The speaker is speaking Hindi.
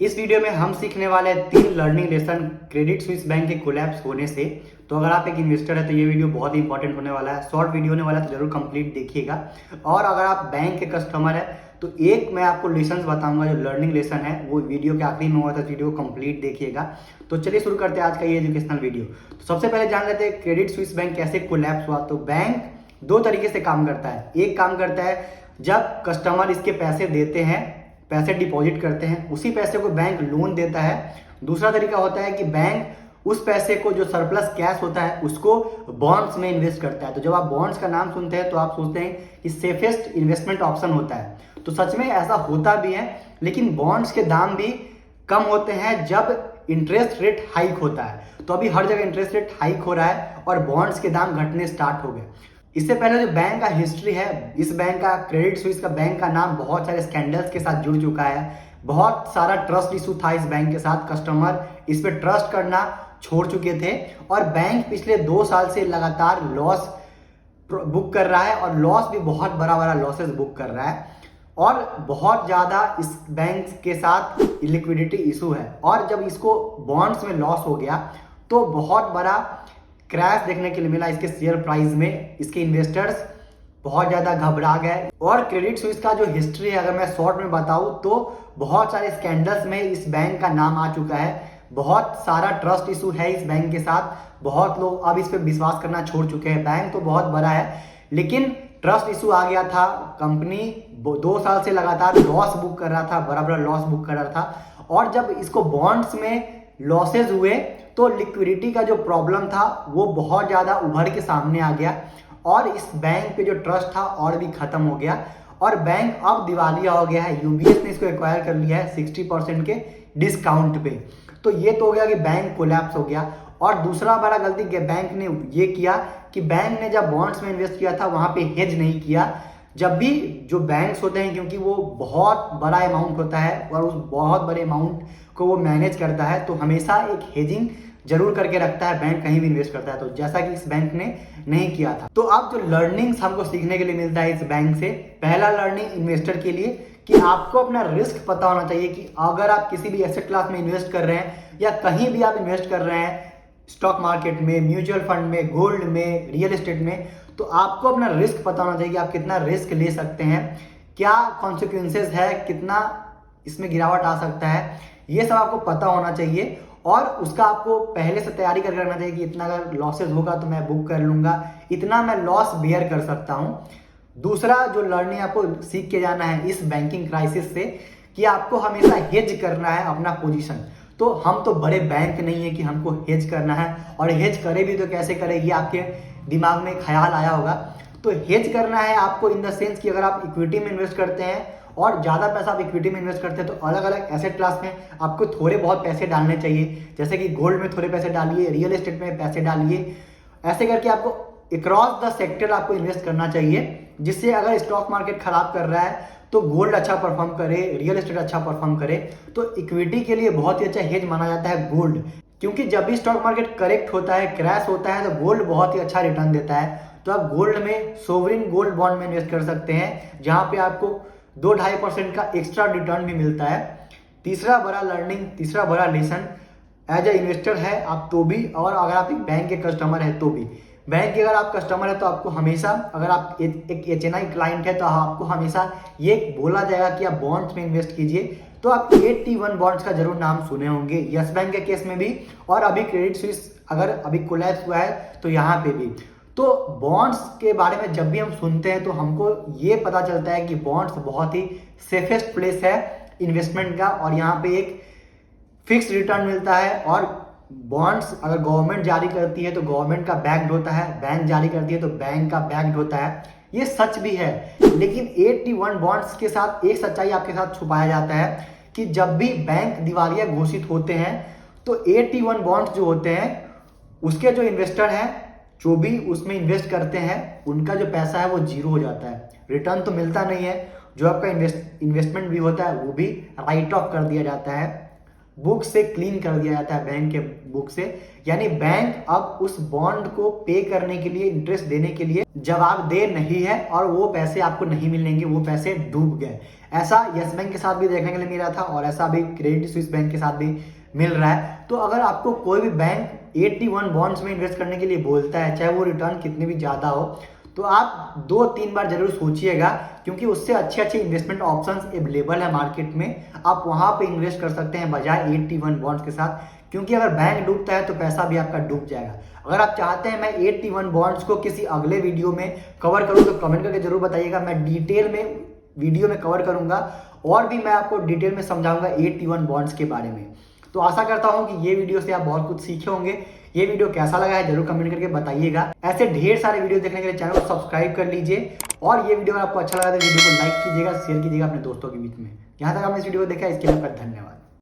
इस वीडियो में हम सीखने वाले हैं 3 learning lesson Credit Suisse bank के कोलैप्स होने से। तो अगर आप एक इन्वेस्टर है तो ये वीडियो बहुत ही इंपॉर्टेंट होने वाला है, शॉर्ट वीडियो होने वाला है, तो जरूर कंप्लीट देखिएगा। और अगर आप बैंक के कस्टमर है तो एक मैं आपको लेसन बताऊंगा, जो लर्निंग लेसन है वो वीडियो के आखिरी में हुआ था, वीडियो कंप्लीट देखिएगा। तो चलिए शुरू करते हैं आज का ये एजुकेशनल वीडियो। तो सबसे पहले जान लेते हैं क्रेडिट स्विस बैंक कैसे कोलैप्स हुआ। तो बैंक दो तरीके से काम करता है। एक काम करता है जब कस्टमर इसके पैसे देते हैं, पैसे डिपॉजिट करते हैं, उसी पैसे को बैंक लोन देता है। दूसरा तरीका होता है कि बैंक उस पैसे को, जो सरप्लस कैश होता है, उसको बॉन्ड्स में इन्वेस्ट करता है। तो जब आप बॉन्ड्स का नाम सुनते हैं तो आप सोचते हैं कि सेफेस्ट इन्वेस्टमेंट ऑप्शन होता है। तो सच में ऐसा होता भी है, लेकिन बॉन्ड्स के दाम भी कम होते हैं जब इंटरेस्ट रेट हाइक होता है। तो अभी हर जगह इंटरेस्ट रेट हाइक हो रहा है और बॉन्ड्स के दाम घटने स्टार्ट हो गए। इससे पहले जो बैंक का हिस्ट्री है, इस बैंक का, क्रेडिट स्विस का बैंक का नाम बहुत सारे स्कैंडल्स के साथ जुड़ चुका है। बहुत सारा ट्रस्ट इशू था इस बैंक के साथ, कस्टमर इस पे ट्रस्ट करना छोड़ चुके थे और बैंक पिछले 2 साल से लगातार लॉस बुक कर रहा है और लॉस भी बहुत बड़ा लॉसेस बुक कर रहा है। और बहुत ज़्यादा इस बैंक के साथ लिक्विडिटी इशू है और जब इसको बॉन्ड्स में लॉस हो गया तो बहुत बड़ा क्रैश देखने के लिए मिला इसके शेयर प्राइस में। इसके इन्वेस्टर्स बहुत ज़्यादा घबरा गए। और क्रेडिट स्विस का जो हिस्ट्री है, अगर मैं शॉर्ट में बताऊं तो बहुत सारे स्कैंडल्स में इस बैंक का नाम आ चुका है। बहुत सारा ट्रस्ट इशू है इस बैंक के साथ। बहुत लोग अब इस पर विश्वास करना छोड़ चुके हैं। बैंक तो बहुत बड़ा है, लेकिन ट्रस्ट इशू आ गया था। कंपनी 2 साल से लगातार लॉस बुक कर रहा था, बड़ा लॉस बुक कर रहा था। और जब इसको बॉन्ड्स में लॉसेज हुए तो लिक्विडिटी का जो प्रॉब्लम था वो बहुत ज़्यादा उभर के सामने आ गया और इस बैंक पे जो ट्रस्ट था और भी खत्म हो गया और बैंक अब दिवालिया हो गया है। यूबीएस ने इसको एक्वायर कर लिया है 60% के डिस्काउंट पे। तो ये तो हो गया कि बैंक कोलैप्स हो गया। और दूसरा बड़ा गलती बैंक ने ये किया कि बैंक ने जब बॉन्ड्स में इन्वेस्ट किया था वहां पे हेज नहीं किया। जब भी जो बैंक्स होते हैं, क्योंकि वो बहुत बड़ा अमाउंट होता है और उस बहुत बड़े अमाउंट को वो मैनेज करता है, तो हमेशा एक हेजिंग जरूर करके रखता है बैंक कहीं भी इन्वेस्ट करता है। तो जैसा कि इस बैंक ने नहीं किया था। तो अब जो लर्निंग्स हमको सीखने के लिए मिलता है इस बैंक से, पहला लर्निंग इन्वेस्टर के लिए कि आपको अपना रिस्क पता होना चाहिए कि अगर आप किसी भी एसेट क्लास में इन्वेस्ट कर रहे हैं या कहीं भी आप इन्वेस्ट कर रहे हैं, स्टॉक मार्केट में, म्यूचुअल फंड में, गोल्ड में, रियल एस्टेट में, तो आपको अपना रिस्क पता होना चाहिए कि आप कितना रिस्क ले सकते हैं, क्या कॉन्सिक्वेंसेज है, कितना इसमें गिरावट आ सकता है, ये सब आपको पता होना चाहिए। और उसका आपको पहले से तैयारी करके रखना चाहिए कि इतना अगर लॉसेज होगा तो मैं बुक कर लूंगा, इतना मैं लॉस बियर कर सकता हूं। दूसरा जो लर्निंग आपको सीख के जाना है इस बैंकिंग क्राइसिस से, कि आपको हमेशा हेज करना है अपना पोजीशन। तो हम तो बड़े बैंक नहीं है कि हमको हेज करना है, और हेज करे भी तो कैसे करे, ये आपके दिमाग में ख्याल आया होगा। तो हेज करना है आपको इन द सेंस कि अगर आप इक्विटी में इन्वेस्ट करते हैं और ज़्यादा पैसा आप इक्विटी में इन्वेस्ट करते हैं तो अलग अलग एसेट क्लास में आपको थोड़े बहुत पैसे डालने चाहिए। जैसे कि गोल्ड में थोड़े पैसे डालिए, रियल एस्टेट में पैसे डालिए, ऐसे करके आपको अक्रॉस द सेक्टर आपको इन्वेस्ट करना चाहिए, जिससे अगर स्टॉक मार्केट खराब कर रहा है तो गोल्ड अच्छा परफॉर्म करे, रियल एस्टेट अच्छा परफॉर्म करे। तो इक्विटी के लिए बहुत ही अच्छा हेज माना जाता है गोल्ड, क्योंकि जब भी स्टॉक मार्केट करेक्ट होता है, क्रैश होता है, तो गोल्ड बहुत ही अच्छा रिटर्न देता है। तो आप गोल्ड में, सोवरिन गोल्ड बॉन्ड में इन्वेस्ट कर सकते हैं, जहां पे आपको 2-2.5% का एक्स्ट्रा रिटर्न भी मिलता है। तीसरा बड़ा लर्निंग, तीसरा बड़ा लेसन, एज ए इन्वेस्टर है आप तो भी, और अगर आप एक बैंक के कस्टमर है तो भी, बैंक के अगर आप कस्टमर है तो आपको हमेशा, अगर आप एक एचएनआई क्लाइंट है तो आपको हमेशा ये बोला जाएगा कि आप बॉन्ड्स में इन्वेस्ट कीजिए। तो आप 81 बॉन्ड्स का जरूर नाम सुने होंगे, यस बैंक के केस में भी, और अभी क्रेडिट स्विस अगर अभी कोलैप्स हुआ है तो यहाँ पे भी। तो बॉन्ड्स के बारे में जब भी हम सुनते हैं तो हमको ये पता चलता है कि बॉन्ड्स बहुत ही सेफेस्ट प्लेस है इन्वेस्टमेंट का, और यहाँ पे एक फिक्स रिटर्न मिलता है। और बॉन्ड्स अगर गवर्नमेंट जारी करती है तो गवर्नमेंट का बैक्ड होता है, बैंक जारी करती है तो बैंक का बैक्ड होता है। ये सच भी है, लेकिन 81 बॉन्ड्स के साथ एक सच्चाई आपके साथ छुपाया जाता है कि जब भी बैंक दिवालिया घोषित होते हैं तो 81 बॉन्ड्स जो होते हैं, उसके जो इन्वेस्टर हैं, जो भी उसमें इन्वेस्ट करते हैं, उनका जो पैसा है वो जीरो हो जाता है। रिटर्न तो मिलता नहीं है, जो आपका इन्वेस्टमेंट भी होता है वो भी राइट ऑफ कर दिया जाता है। बुक से क्लीन कर दिया जाता है, बैंक के बुक से। यानी बैंक अब उस बॉन्ड को पे करने के लिए, इंटरेस्ट देने के लिए जवाबदेह नहीं है और वो पैसे आपको नहीं मिलेंगे, वो पैसे डूब गए। ऐसा यस बैंक के साथ भी देखने के लिए मिला था और ऐसा अभी क्रेडिट स्विस बैंक के साथ भी मिल रहा है। तो अगर आपको कोई भी बैंक 81 बॉन्ड्स में इन्वेस्ट करने के लिए बोलता है, चाहे वो रिटर्न कितने भी ज्यादा हो, तो आप 2-3 बार जरूर सोचिएगा, क्योंकि उससे अच्छे अच्छे इन्वेस्टमेंट ऑप्शंस अवेलेबल है मार्केट में। आप वहां पे इन्वेस्ट कर सकते हैं बजाय 81 बॉन्ड्स के साथ, क्योंकि अगर बैंक डूबता है तो पैसा भी आपका डूब जाएगा। अगर आप चाहते हैं मैं 81 बॉन्ड्स को किसी अगले वीडियो में कवर करूं तो कमेंट करके जरूर बताइएगा, मैं डिटेल में वीडियो में कवर करूंगा और भी मैं आपको डिटेल में समझाऊंगा 81 बॉन्ड्स के बारे में। तो आशा करता हूं कि ये वीडियो से आप बहुत कुछ सीखे होंगे। ये वीडियो कैसा लगा है जरूर कमेंट करके बताइएगा। ऐसे ढेर सारे वीडियो देखने के लिए चैनल को सब्सक्राइब कर लीजिए और ये वीडियो अगर आपको अच्छा लगा तो वीडियो को लाइक कीजिएगा, शेयर कीजिएगा अपने दोस्तों के बीच में। यहाँ तक आपने इस वीडियो को देखा, इसके लिए आपका धन्यवाद।